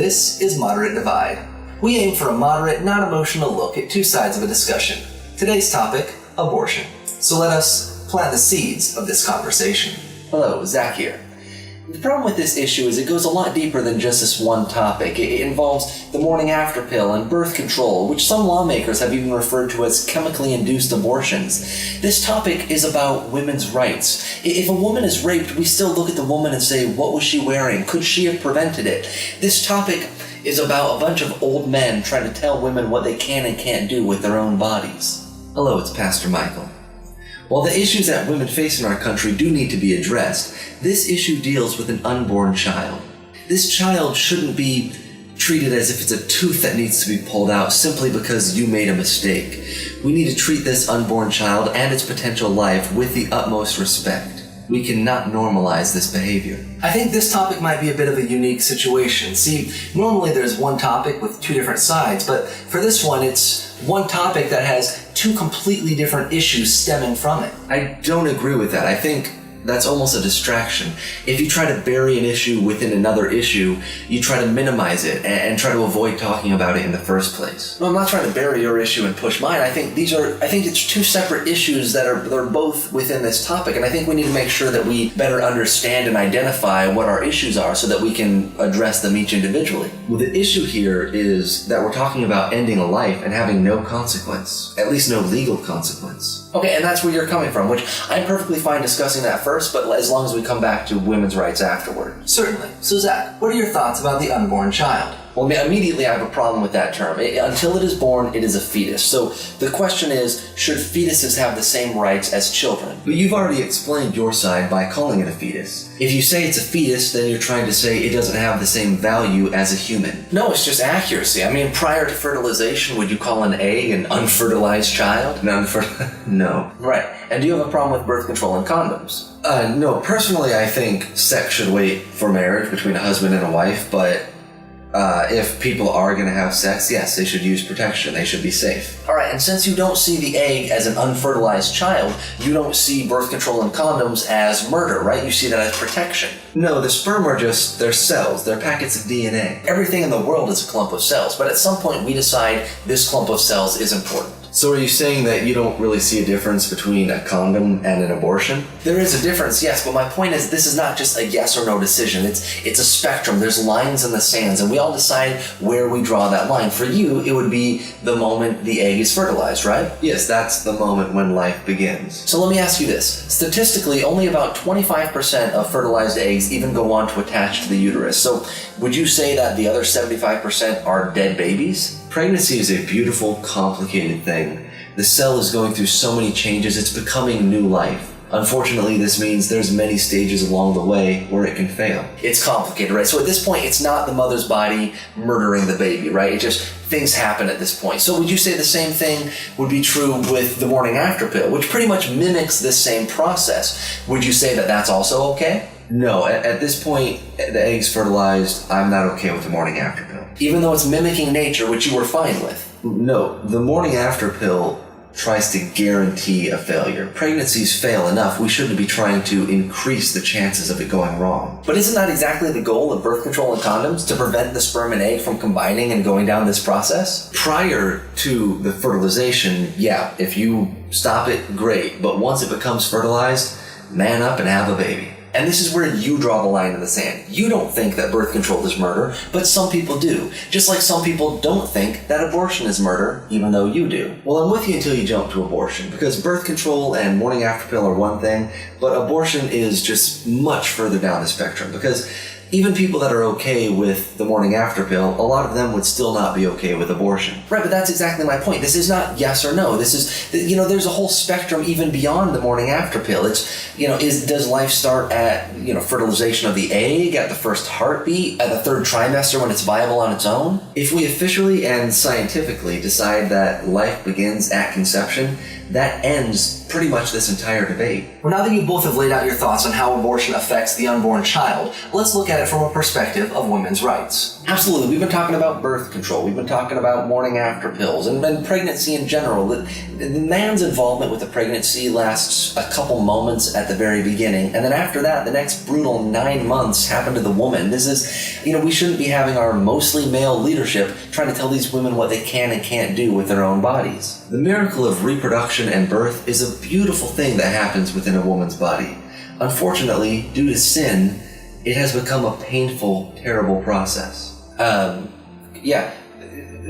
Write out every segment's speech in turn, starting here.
This is Moderate Divide. We aim for a moderate, non-emotional look at two sides of a discussion. Today's topic, abortion. So let us plant the seeds of this conversation. Hello, Zach here. The problem with this issue is it goes a lot deeper than just this one topic. It involves the morning after pill and birth control, which some lawmakers have even referred to as chemically induced abortions. This topic is about women's rights. If a woman is raped, we still look at the woman and say, what was she wearing? Could she have prevented it? This topic is about a bunch of old men trying to tell women what they can and can't do with their own bodies. Hello, it's Pastor Michael. While the issues that women face in our country do need to be addressed, this issue deals with an unborn child. This child shouldn't be treated as if it's a tooth that needs to be pulled out simply because you made a mistake. We need to treat this unborn child and its potential life with the utmost respect. We cannot normalize this behavior. I think this topic might be a bit of a unique situation. See, normally there's one topic with two different sides, but for this one, it's one topic that has two completely different issues stemming from it. I don't agree with that. I think that's almost a distraction. If you try to bury an issue within another issue, you try to minimize it and try to avoid talking about it in the first place. No, I'm not trying to bury your issue and push mine. I think it's two separate issues they're both within this topic, and I think we need to make sure that we better understand and identify what our issues are so that we can address them each individually. Well, the issue here is that we're talking about ending a life and having no consequence, at least no legal consequence. Okay, and that's where you're coming from, which I'm perfectly fine discussing that first, but as long as we come back to women's rights afterward. Certainly. So Zach, what are your thoughts about the unborn child? Well, immediately I have a problem with that term. Until it is born, it is a fetus. So the question is, should fetuses have the same rights as children? But you've already explained your side by calling it a fetus. If you say it's a fetus, then you're trying to say it doesn't have the same value as a human. No, it's just accuracy. Prior to fertilization, would you call an egg an unfertilized child? No. Right. And do you have a problem with birth control and condoms? No. Personally, I think sex should wait for marriage between a husband and a wife, but if people are going to have sex, yes, they should use protection. They should be safe. All right, and since you don't see the egg as an unfertilized child, you don't see birth control and condoms as murder, right? You see that as protection. No, the sperm are just, they're cells. They're packets of DNA. Everything in the world is a clump of cells, but at some point we decide this clump of cells is important. So are you saying that you don't really see a difference between a condom and an abortion? There is a difference, yes, but my point is this is not just a yes or no decision. It's a spectrum. There's lines in the sands, and we all decide where we draw that line. For you, it would be the moment the egg is fertilized, right? Yes, that's the moment when life begins. So let me ask you this. Statistically, only about 25% of fertilized eggs even go on to attach to the uterus. So would you say that the other 75% are dead babies? Pregnancy is a beautiful, complicated thing. The cell is going through so many changes, it's becoming new life. Unfortunately, this means there's many stages along the way where it can fail. It's complicated, right? So at this point, it's not the mother's body murdering the baby, right? It just, things happen at this point. So would you say the same thing would be true with the morning after pill, which pretty much mimics this same process? Would you say that that's also okay? No, at this point, the egg's fertilized, I'm not okay with the morning after pill. Even though it's mimicking nature, which you were fine with? No, the morning after pill tries to guarantee a failure. Pregnancies fail enough, we shouldn't be trying to increase the chances of it going wrong. But isn't that exactly the goal of birth control and condoms? To prevent the sperm and egg from combining and going down this process? Prior to the fertilization, yeah, if you stop it, great. But once it becomes fertilized, man up and have a baby. And this is where you draw the line in the sand. You don't think that birth control is murder, but some people do. Just like some people don't think that abortion is murder, even though you do. Well, I'm with you until you jump to abortion, because birth control and morning after pill are one thing, but abortion is just much further down the spectrum, because even people that are okay with the morning after pill, a lot of them would still not be okay with abortion. Right, but that's exactly my point. This is not yes or no. This is, there's a whole spectrum even beyond the morning after pill. It's, does life start at, fertilization of the egg, at the first heartbeat, at the third trimester when it's viable on its own? If we officially and scientifically decide that life begins at conception, that ends pretty much this entire debate. Well, now that you both have laid out your thoughts on how abortion affects the unborn child, let's look at it from a perspective of women's rights. Absolutely. We've been talking about birth control. We've been talking about morning after pills and pregnancy in general. The man's involvement with the pregnancy lasts a couple moments at the very beginning, and then after that, the next brutal 9 months happen to the woman. This is, we shouldn't be having our mostly male leadership trying to tell these women what they can and can't do with their own bodies. The miracle of reproduction and birth is a beautiful thing that happens within a woman's body. Unfortunately, due to sin, it has become a painful, terrible process.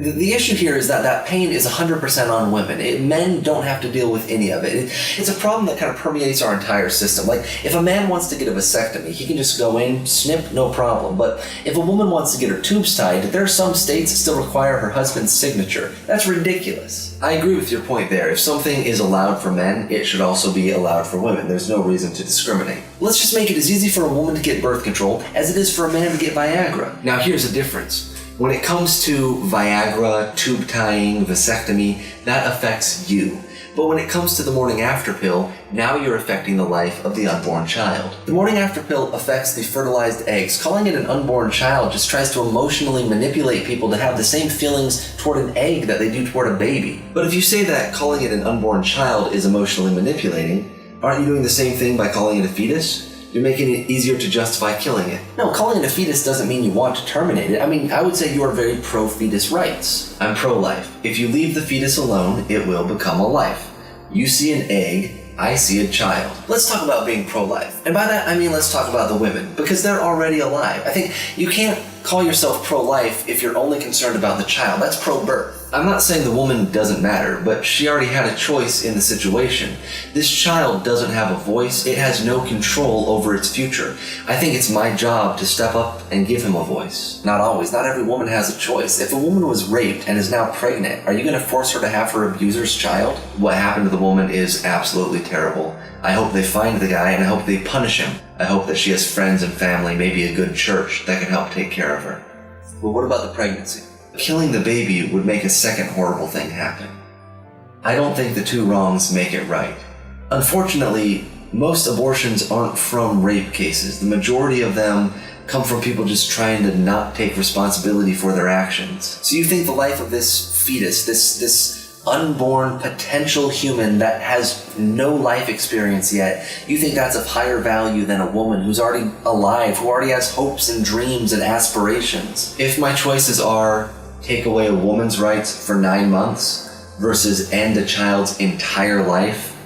The issue here is that pain is 100% on women. Men don't have to deal with any of it. It's a problem that kind of permeates our entire system. Like, if a man wants to get a vasectomy, he can just go in, snip, no problem. But if a woman wants to get her tubes tied, there are some states that still require her husband's signature. That's ridiculous. I agree with your point there. If something is allowed for men, it should also be allowed for women. There's no reason to discriminate. Let's just make it as easy for a woman to get birth control as it is for a man to get Viagra. Now, here's the difference. When it comes to Viagra, tube tying, vasectomy, that affects you. But when it comes to the morning after pill, now you're affecting the life of the unborn child. The morning after pill affects the fertilized eggs. Calling it an unborn child just tries to emotionally manipulate people to have the same feelings toward an egg that they do toward a baby. But if you say that calling it an unborn child is emotionally manipulating, aren't you doing the same thing by calling it a fetus? You're making it easier to justify killing it. No, calling it a fetus doesn't mean you want to terminate it. I would say you are very pro-fetus rights. I'm pro-life. If you leave the fetus alone, it will become a life. You see an egg, I see a child. Let's talk about being pro-life. And by that, I mean let's talk about the women, because they're already alive. I think you can't call yourself pro-life if you're only concerned about the child. That's pro-birth. I'm not saying the woman doesn't matter, but she already had a choice in the situation. This child doesn't have a voice. It has no control over its future. I think it's my job to step up and give him a voice. Not always. Not every woman has a choice. If a woman was raped and is now pregnant, are you going to force her to have her abuser's child? What happened to the woman is absolutely terrible. I hope they find the guy and I hope they punish him. I hope that she has friends and family, maybe a good church that can help take care of her. But what about the pregnancy? Killing the baby would make a second horrible thing happen. I don't think the two wrongs make it right. Unfortunately, most abortions aren't from rape cases. The majority of them come from people just trying to not take responsibility for their actions. So you think the life of this fetus, this unborn potential human that has no life experience yet, you think that's of higher value than a woman who's already alive, who already has hopes and dreams and aspirations? If my choices are take away a woman's rights for 9 months versus end a child's entire life,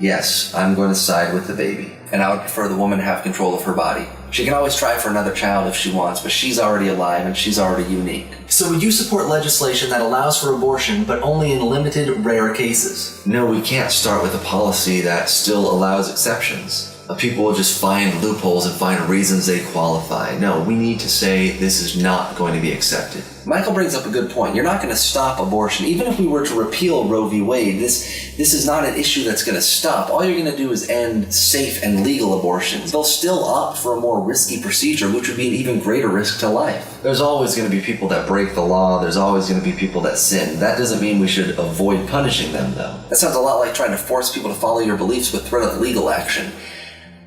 yes, I'm going to side with the baby. And I would prefer the woman have control of her body. She can always try for another child if she wants, but she's already alive and she's already unique. So would you support legislation that allows for abortion, but only in limited, rare cases? No, we can't start with a policy that still allows exceptions. People will just find loopholes and find reasons they qualify. No, we need to say this is not going to be accepted. Michael brings up a good point. You're not going to stop abortion. Even if we were to repeal Roe v. Wade, this is not an issue that's going to stop. All you're going to do is end safe and legal abortions. They'll still opt for a more risky procedure, which would be an even greater risk to life. There's always going to be people that break the law. There's always going to be people that sin. That doesn't mean we should avoid punishing them, though. That sounds a lot like trying to force people to follow your beliefs with threat of legal action.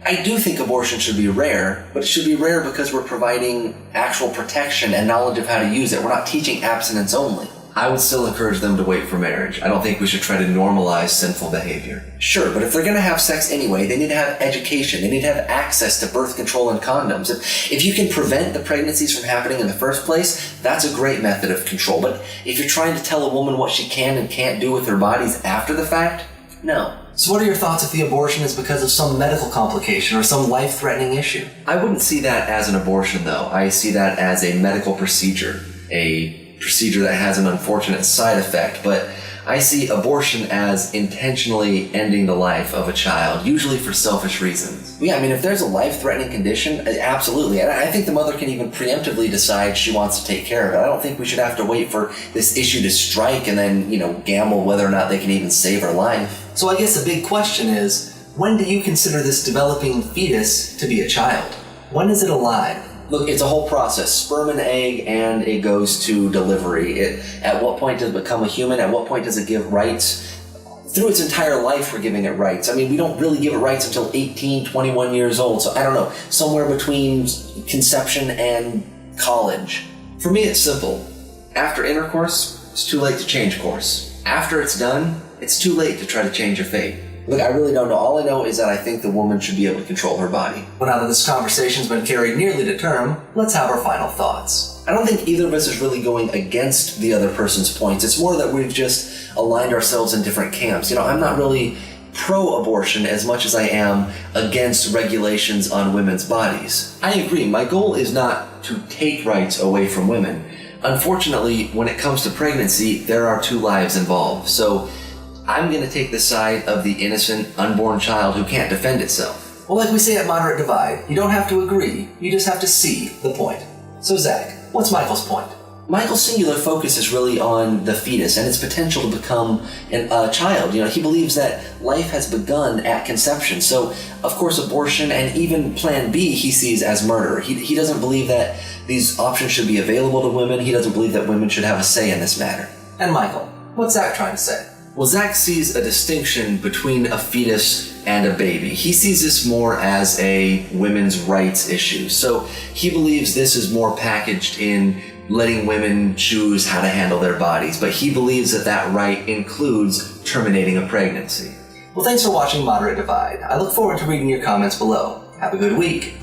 I do think abortion should be rare, but it should be rare because we're providing actual protection and knowledge of how to use it. We're not teaching abstinence only. I would still encourage them to wait for marriage. I don't think we should try to normalize sinful behavior. Sure, but if they're going to have sex anyway, they need to have education. They need to have access to birth control and condoms. If you can prevent the pregnancies from happening in the first place, that's a great method of control. But if you're trying to tell a woman what she can and can't do with her bodies after the fact, no. So what are your thoughts if the abortion is because of some medical complication or some life-threatening issue? I wouldn't see that as an abortion, though. I see that as a medical procedure, a procedure that has an unfortunate side effect, but I see abortion as intentionally ending the life of a child, usually for selfish reasons. Yeah, if there's a life-threatening condition, absolutely. And I think the mother can even preemptively decide she wants to take care of it. I don't think we should have to wait for this issue to strike and then, gamble whether or not they can even save her life. So I guess the big question is, when do you consider this developing fetus to be a child? When is it alive? Look, it's a whole process. Sperm and egg, and it goes to delivery. At what point does it become a human? At what point does it give rights? through its entire life we're giving it rights. I mean, we don't really give it rights until 18, 21 years old, so I don't know, somewhere between conception and college. For me, it's simple. After intercourse, it's too late to change course. After it's done, it's too late to try to change your fate. Look, I really don't know. All I know is that I think the woman should be able to control her body. Well, now that this conversation's been carried nearly to term, let's have our final thoughts. I don't think either of us is really going against the other person's points. It's more that we've just aligned ourselves in different camps. You know, I'm not really pro-abortion as much as I am against regulations on women's bodies. I agree, my goal is not to take rights away from women. Unfortunately, when it comes to pregnancy, there are two lives involved. So I'm going to take the side of the innocent, unborn child who can't defend itself. Well, like we say at Moderate Divide, you don't have to agree, you just have to see the point. So Zach, what's Michael's point? Michael's singular focus is really on the fetus and its potential to become a child. You know, he believes that life has begun at conception. So, of course, abortion and even Plan B he sees as murder. He doesn't believe that these options should be available to women. He doesn't believe that women should have a say in this matter. And Michael, what's Zach trying to say? Well, Zach sees a distinction between a fetus and a baby. He sees this more as a women's rights issue. So he believes this is more packaged in letting women choose how to handle their bodies, but he believes that that right includes terminating a pregnancy. Well, thanks for watching Moderate Divide. I look forward to reading your comments below. Have a good week.